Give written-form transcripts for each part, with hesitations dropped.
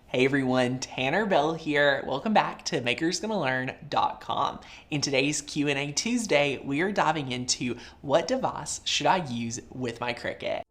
Hey everyone, Tanner Bell here. Welcome back to makersgonnalearn.com. In today's Q&A Tuesday, we are diving into what device should I use with my Cricut.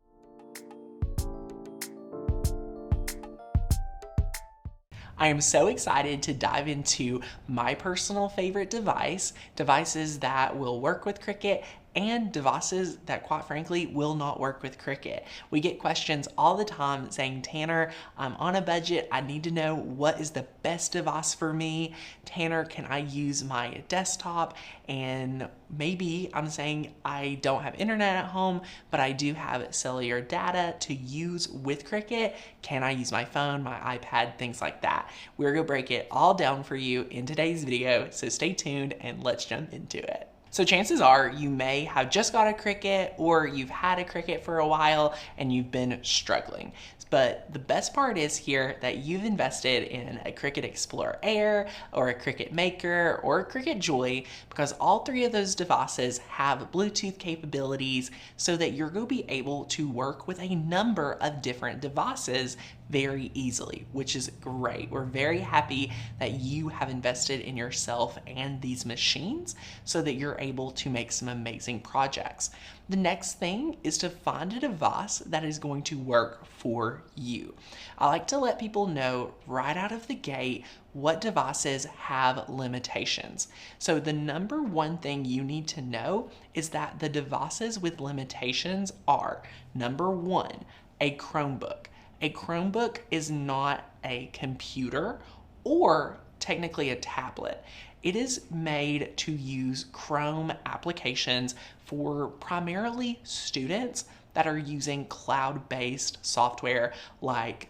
I am so excited to dive into my personal favorite devices that will work with Cricut, and devices that quite frankly will not work with Cricut. We get questions all the time saying, Tanner, I'm on a budget. I need to know what is the best device for me. Tanner, can I use my desktop? And maybe I'm saying I don't have internet at home, but I do have cellular data to use with Cricut. Can I use my phone, my iPad, things like that? We're gonna break it all down for you in today's video, so stay tuned and let's jump into it. So chances are you may have just got a Cricut, or you've had a Cricut for a while and you've been struggling. But the best part is here that you've invested in a Cricut Explore Air or a Cricut Maker or a Cricut Joy, because all three of those devices have Bluetooth capabilities so that you're going to be able to work with a number of different devices very easily, which is great. We're very happy that you have invested in yourself and these machines so that you're able to make some amazing projects. The next thing is to find a device that is going to work for you. I like to let people know right out of the gate what devices have limitations. So the number one thing you need to know is that the devices with limitations are, number one, a Chromebook. A Chromebook is not a computer or technically a tablet. It is made to use Chrome applications for primarily students that are using cloud-based software like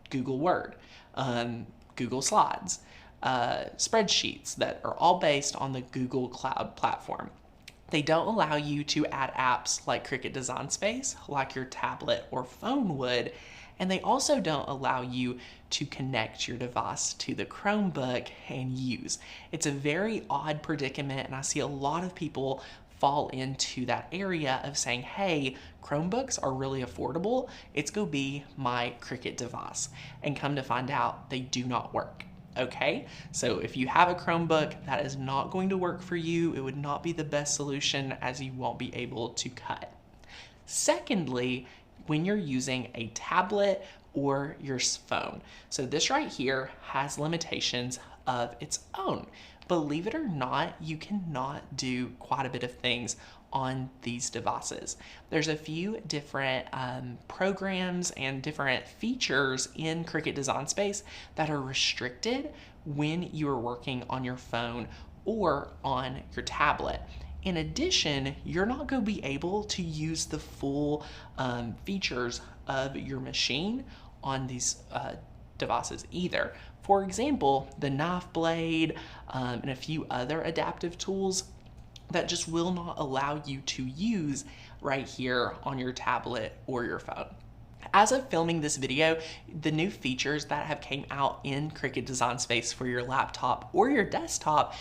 Google Word, Google Slides, spreadsheets that are all based on the Google Cloud platform. They don't allow you to add apps like Cricut Design Space, like your tablet or phone would, and they also don't allow you to connect your device to the Chromebook and use. It's a very odd predicament, and I see a lot of people fall into that area of saying, hey, Chromebooks are really affordable. It's gonna be my Cricut device. And come to find out, they do not work. Okay, so if you have a Chromebook, that is not going to work for you. It would not be the best solution, as you won't be able to cut. Secondly, when you're using a tablet or your phone. So this right here has limitations of its own. Believe it or not, you cannot do quite a bit of things on these devices. There's a few different programs and different features in Cricut Design Space that are restricted when you are working on your phone or on your tablet. In addition, you're not going to be able to use the full features of your machine on these devices either. For example, the knife blade and a few other adaptive tools that just will not allow you to use right here on your tablet or your phone. As of filming this video, the new features that have came out in Cricut Design Space for your laptop or your desktop,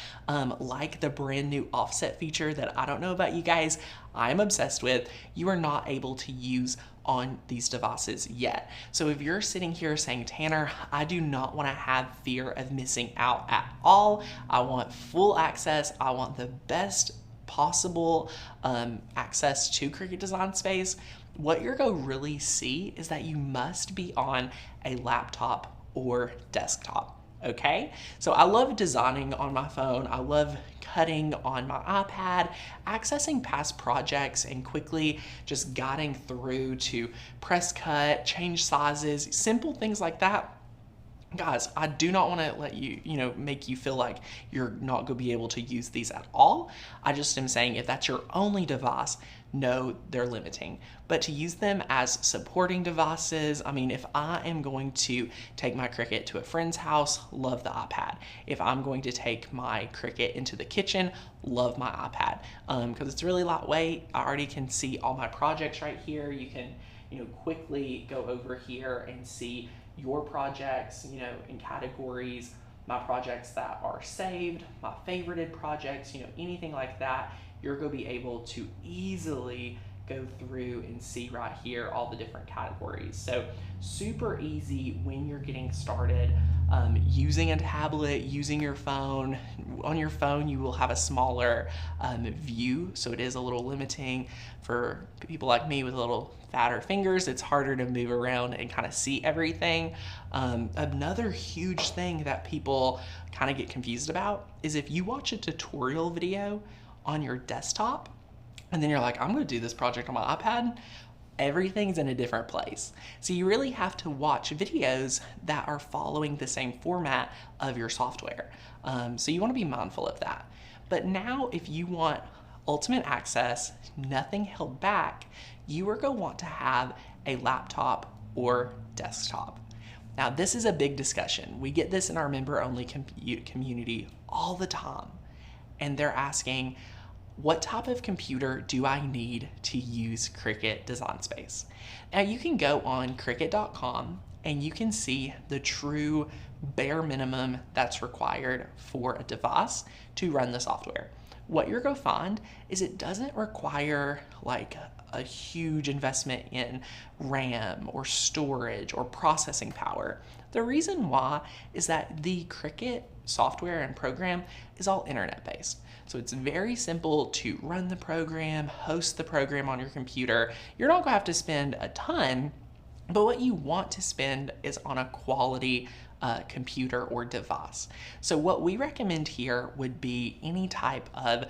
like the brand new offset feature that I don't know about you guys, I'm obsessed with, you are not able to use on these devices yet. So if you're sitting here saying, Tanner, I do not want to have fear of missing out at all. I want full access. I want the best possible access to Cricut Design Space. What you're going to really see is that you must be on a laptop or desktop. Okay, so I love designing on my phone. I love cutting on my iPad, accessing past projects and quickly just guiding through to press cut, change sizes, simple things like that. Guys, I do not want to let you, make you feel like you're not going to be able to use these at all. I just am saying if that's your only device, no, they're limiting. But to use them as supporting devices, I mean, if I am going to take my Cricut to a friend's house, love the iPad. If I'm going to take my Cricut into the kitchen, love my iPad because it's really lightweight. I already can see all my projects right here. You can, quickly go over here and see your projects, in categories, my projects that are saved, my favorited projects, anything like that. You're going to be able to easily go through and see right here all the different categories. So super easy when you're getting started. Using a tablet, using your phone. On your phone, you will have a smaller view, so it is a little limiting for people like me with a little fatter fingers. It's harder to move around and kind of see everything. Another huge thing that people kind of get confused about is if you watch a tutorial video on your desktop, and then you're like, I'm gonna do this project on my iPad, everything's in a different place. So you really have to watch videos that are following the same format of your software. So you wanna be mindful of that. But now if you want ultimate access, nothing held back, you are gonna want to have a laptop or desktop. Now this is a big discussion. We get this in our member-only community all the time. And they're asking, what type of computer do I need to use Cricut Design Space? Now you can go on Cricut.com and you can see the true bare minimum that's required for a device to run the software. What you're gonna find is it doesn't require like a huge investment in RAM or storage or processing power. The reason why is that the Cricut software and program is all internet-based. So it's very simple to run the program, host the program on your computer. You're not gonna have to spend a ton, but what you want to spend is on a quality computer or device. So what we recommend here would be any type of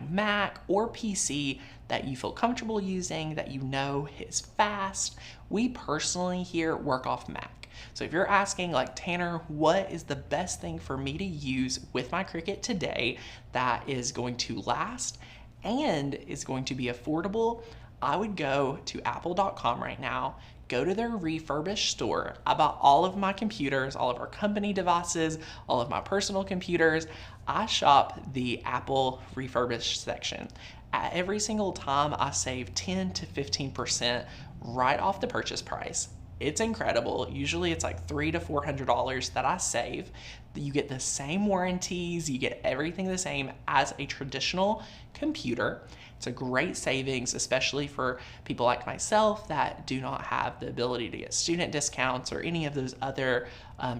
Mac or PC that you feel comfortable using, that you know is fast. We personally here work off Mac. So if you're asking like, Tanner, what is the best thing for me to use with my Cricut today that is going to last and is going to be affordable, I would go to apple.com right now, go to their refurbished store. I bought all of my computers, all of our company devices, all of my personal computers. I shop the Apple refurbished section. Every single time I save 10 to 15% right off the purchase price. It's incredible. Usually it's like $300 to $400 that I save. You get the same warranties, you get everything the same as a traditional computer. It's a great savings, especially for people like myself that do not have the ability to get student discounts or any of those other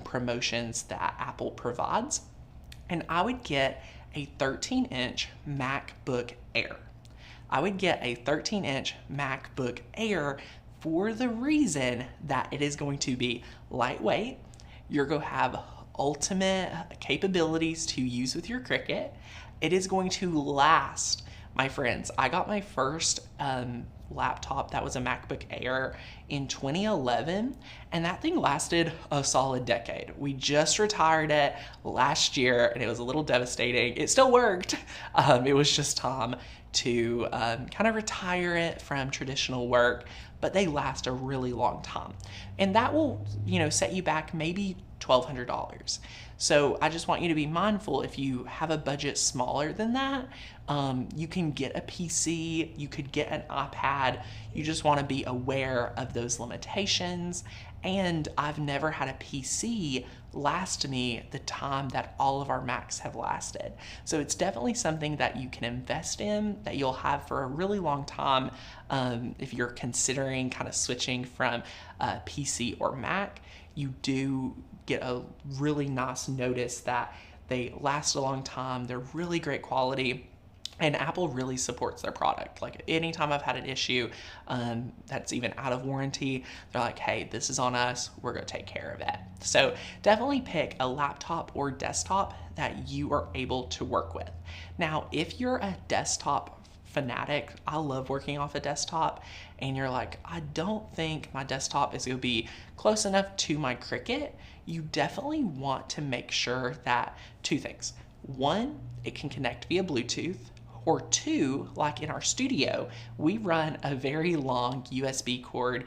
promotions that Apple provides. And I would get a 13-inch MacBook Air. I would get a 13-inch MacBook Air for the reason that it is going to be lightweight. You're going to have ultimate capabilities to use with your Cricut. It is going to last. My friends, I got my first laptop that was a MacBook Air in 2011, and that thing lasted a solid decade. We just retired it last year, and it was a little devastating. It still worked. It was just time to kind of retire it from traditional work, but they last a really long time. And that will, set you back maybe $1,200. So I just want you to be mindful if you have a budget smaller than that. You can get a PC, you could get an iPad. You just want to be aware of those limitations. And I've never had a PC last me the time that all of our Macs have lasted. So it's definitely something that you can invest in, that you'll have for a really long time if you're considering kind of switching from PC or Mac. You do get a really nice notice that they last a long time, they're really great quality, and Apple really supports their product. Like anytime I've had an issue that's even out of warranty, they're like, hey, this is on us, we're gonna take care of it. So definitely pick a laptop or desktop that you are able to work with. Now, if you're a desktop fanatic, I love working off a desktop, and you're like, I don't think my desktop is gonna be close enough to my Cricut, you definitely want to make sure that two things. One, it can connect via Bluetooth, or two, like in our studio, we run a very long USB cord,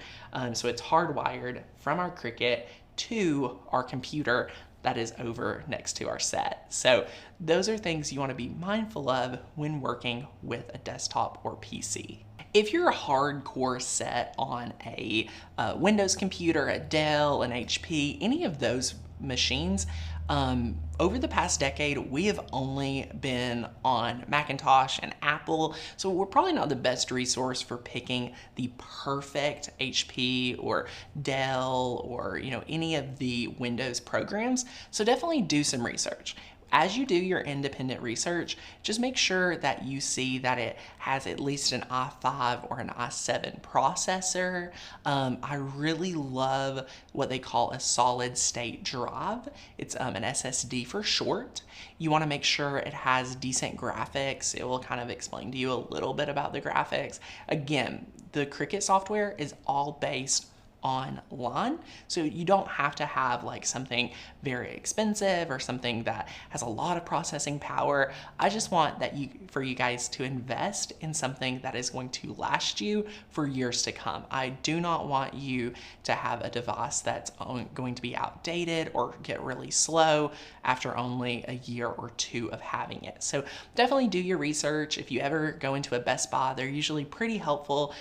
so it's hardwired from our Cricut to our computer that is over next to our set. So those are things you want to be mindful of when working with a desktop or PC. If you're hardcore set on a Windows computer, a Dell, an HP, any of those machines, over the past decade, we have only been on Macintosh and Apple, so we're probably not the best resource for picking the perfect HP or Dell or any of the Windows programs. So definitely do some research. As you do your independent research, just make sure that you see that it has at least an i5 or an i7 processor. I really love what they call a solid state drive. It's an SSD for short. You want to make sure it has decent graphics. It will kind of explain to you a little bit about the graphics. Again, the Cricut software is all based online, so you don't have to have like something very expensive or something that has a lot of processing power. I just want that for you guys to invest in something that is going to last you for years to come. I do not want you to have a device that's going to be outdated or get really slow after only a year or two of having it. So definitely do your research. If you ever go into a Best Buy, they're usually pretty helpful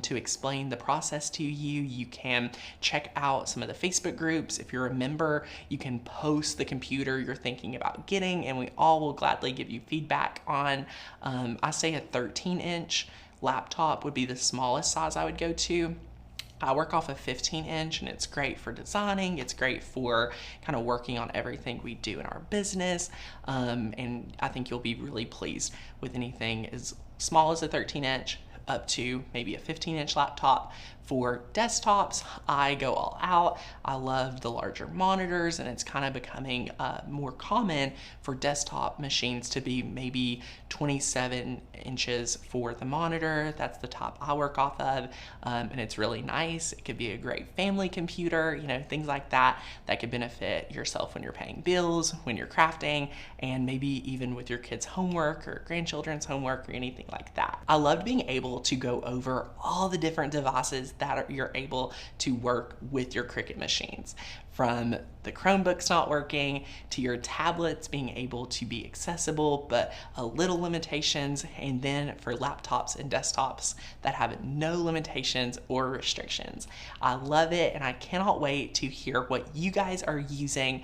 to explain the process to you. You can check out some of the Facebook groups. If you're a member, you can post the computer you're thinking about getting, and we all will gladly give you feedback on. I say a 13-inch laptop would be the smallest size I would go to. I work off a 15-inch, and it's great for designing. It's great for kind of working on everything we do in our business. And I think you'll be really pleased with anything as small as a 13-inch up to maybe a 15-inch laptop. For desktops, I go all out. I love the larger monitors, and it's kind of becoming more common for desktop machines to be maybe 27 inches for the monitor. That's the top I work off of, and it's really nice. It could be a great family computer, things like that could benefit yourself when you're paying bills, when you're crafting, and maybe even with your kids' homework or grandchildren's homework or anything like that. I loved being able to go over all the different devices that you're able to work with your Cricut machines. From the Chromebooks not working to your tablets being able to be accessible but a little limitations, and then for laptops and desktops that have no limitations or restrictions. I love it, and I cannot wait to hear what you guys are using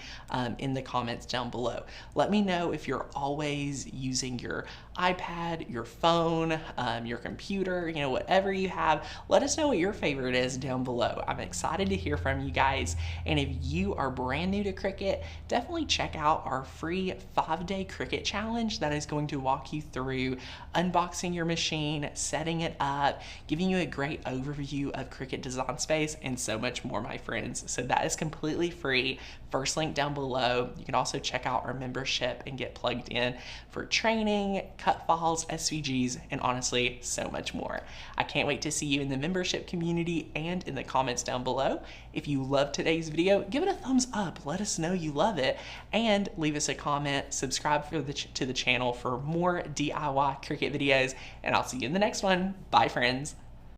in the comments down below. Let me know if you're always using your iPad, your phone, your computer, whatever you have. Let us know what your favorite is down below. I'm excited to hear from you guys, and if you are brand new to Cricut, definitely check out our free 5-day Cricut challenge that is going to walk you through unboxing your machine, setting it up, giving you a great overview of Cricut Design Space, and so much more, my friends. So that is completely free. First link down below. You can also check out our membership and get plugged in for training, cut files, SVGs, and honestly, so much more. I can't wait to see you in the membership community and in the comments down below. If you loved today's video, give it a thumbs up. Let us know you love it, and leave us a comment. Subscribe to the channel for more DIY Cricut videos, and I'll see you in the next one. Bye, friends.